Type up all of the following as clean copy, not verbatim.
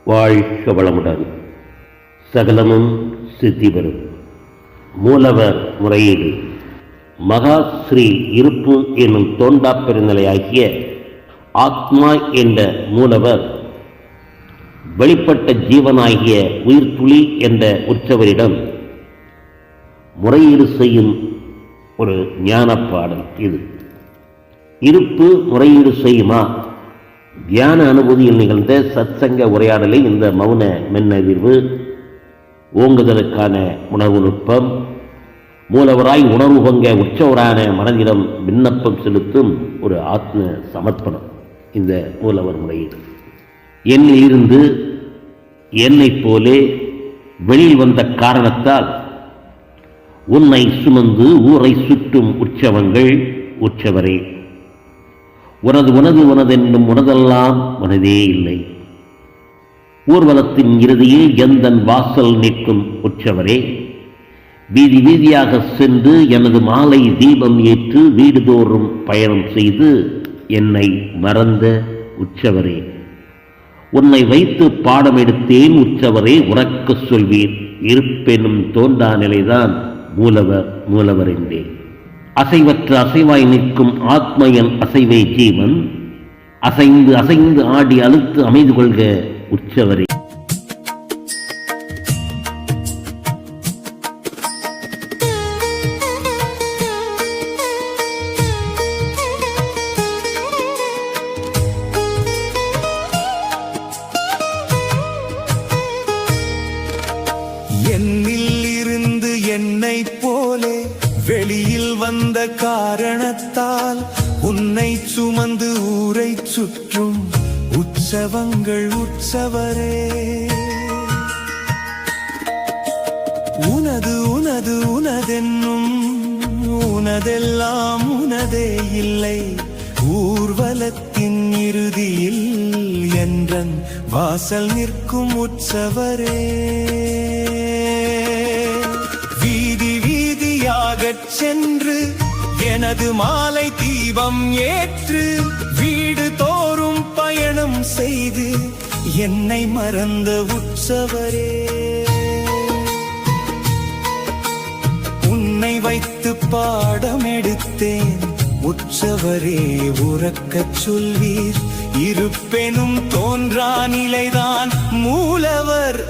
வாழ்க வளமுடன். சகலமும் சித்தி பெறும். மூலவர் முறையீடு. மகாஸ்ரீ இருப்பு என்னும் தோண்டா பெருநிலையாகிய ஆத்மா என்ற மூலவர் வெளிப்பட்ட ஜீவனாகிய உயிர் துளி என்ற உற்சவரிடம் முறையீடு செய்யும் ஒரு ஞான பாடல் இது. இருப்பு முறையீடு செய்யுமா? தியான அனுபூதியில் நிகழ்ந்த சத்சங்க உரையாடலை இந்த மௌன மென்னதிர்வு ஓங்குதலுக்கான உணர்வு நுட்பம், மூலவராய் உணர்வு பங்க உற்சவரான மனதிடம் விண்ணப்பம் செலுத்தும் ஒரு ஆத்ம சமர்ப்பணம் இந்த மூலவர் முறையீடு. என்னில் இருந்து என்னைப் போலே வெளியில் வந்த காரணத்தால் உன்னை சுமந்து ஊரை சுற்றும் உற்சவங்கள் உற்சவரே, உனதென்னும் உனதெல்லாம் உனதே இல்லை. ஊர்வலத்தின் இறுதியில் எந்தன் வாசல் நிற்கும் உற்சவரே, வீதி வீதியாக சென்று எனது மாலை தீபம் ஏற்று வீடுதோறும் பயணம் செய்து என்னை மறந்த உற்சவரே, உன்னை வைத்து பாடம் எடுத்தேன் உற்சவரே, உறக்க சொல்வீர். இருப்பெனும் தோன்றா நிலைதான் மூலவர் என்றே. அசைவற்ற அசைவாய் நிற்கும் ஆத்மையன் அசைவே ஜீவன், அசைந்து அசைந்து ஆடி அழுத்து அமைது கொள்க உற்சவரே. என்னில் இருந்து என்னை போலே வெளியில் வந்த காரணத்தால் உன்னை சுமந்து ஊரை சுற்றும் உற்சவங்கள் உற்சவரே, உனதென்னும் உனதெல்லாம் உனதே இல்லை. ஊர்வலத்தின் இறுதியில் என்றன் வாசல் நிற்கும் உற்சவரே, வீதி வீதியாகச் சென்று எனது மாலை தீபம் ஏற்று வீடு தோறும் பயணம் செய்து என்னை மறந்த உற்சவரே, உன்னை வைத்து பாடம் எடுத்தேன் உற்சவரே, உறக்கச் சொல்வீர். இருப்பெனும் தோன்றா நிலைதான் மூலவர்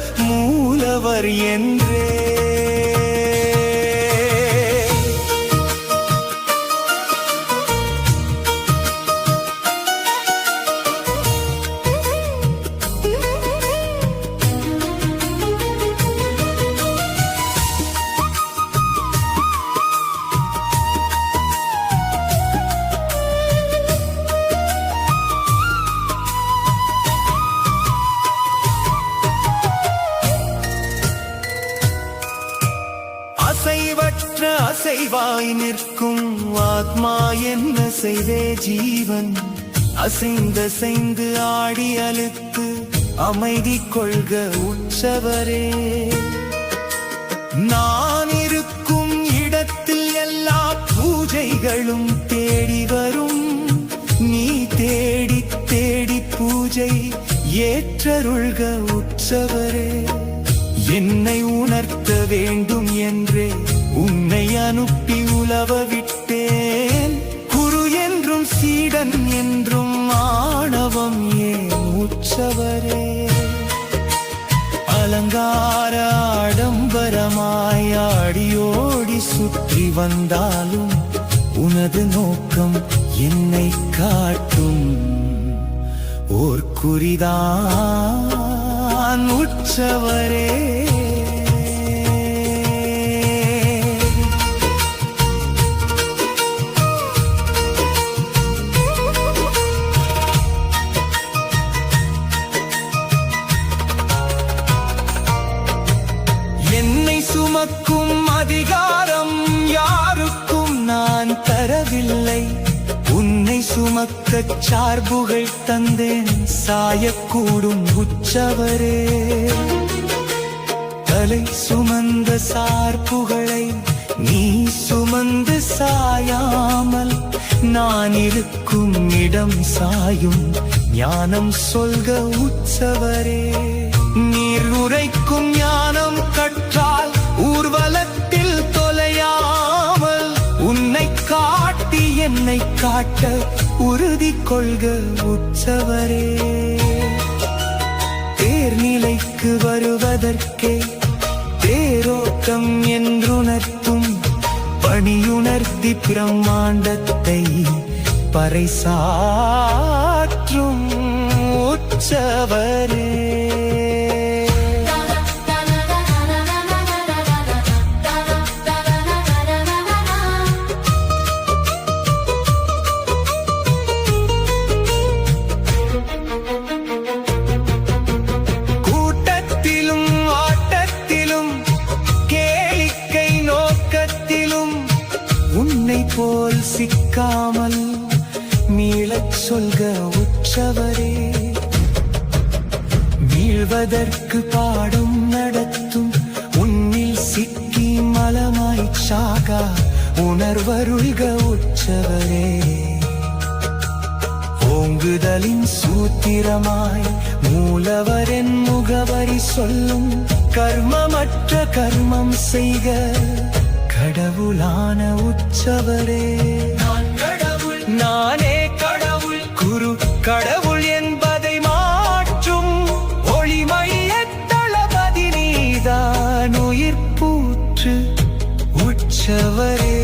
என்றே. அசைவற்ற அசைவாய் நிற்கும் ஆத்மா என்ன செய்தே ஜீவன், அசைந்து ஆடி அழுத்து அமைதி கொள்க உற்சவரே. நான் இருக்கும் இடத்தில் எல்லா பூஜைகளும் தேடி வரும், நீ தேடி தேடி பூஜை ஏற்றருள்க உற்சவரே. என்னை உணர்த்த வேண்டும் என்றே உன்னை அனுப்பி உலவ விட்டேன். குரு என்றும் சீடன் என்றும் ஆணவம் ஏன் உற்சவரே. அலங்கார ஆடம்பரமாய் ஆடியோடி சுற்றி வந்தாலும் உனது நோக்கம் என்னை காட்டும் ஓர் குறிதான் உற்சவரே. என்னை சுமக்கும் அதிகாரம் யாருக்கும் நான் தரவில்லை. உன்னை சுமக்கச் சார்புகள் தந்தேன் சாயக்கூடும் உற்சவரே. தலை சுமந்த சார்புகளை நீ சுமந்து சாயாமல் நான் இருக்கும் இடம் சாயும் ஞானம் சொல்க உற்சவரே. உரைக்கும் ஞானம் கற்றால் ஊர்வலத்தில் தொலையாமல் உன்னை காட்டி என்னை காட்ட உறுதி கொள்க உற்சவரே. தேர்நிலைக்கு வருவதற்கே தேரோட்டம் என்றுணர்த்தும் பணியுணர்த்தி பிரம்மாண்டத்தை பறைசாற்றும் உற்சவரே. கூட்டத்திலும் ஆட்டத்திலும் கேளிக்கை நோக்கத்திலும் உன்னை போல் சிக்காமல் மீளச் சொல்க உற்சவரே. மீள்வதற்கு பாடம் நடத்தும் உன்னில் சிக்கி மலமாய் சாகா உணர்வருள்க உற்சவரே. ஓங்குதலின் சூத்திரமாய் மூலவரின் முகவரி சொல்லும் கர்மமற்ற கர்மம் செய்க கடவுளான உற்சவரே. நானே கடவுள் குரு கடவுள் என்பதை மாற்றும் ஒளிமைய தளபதி நீதான் உயிர் பூற்று உற்சவரே.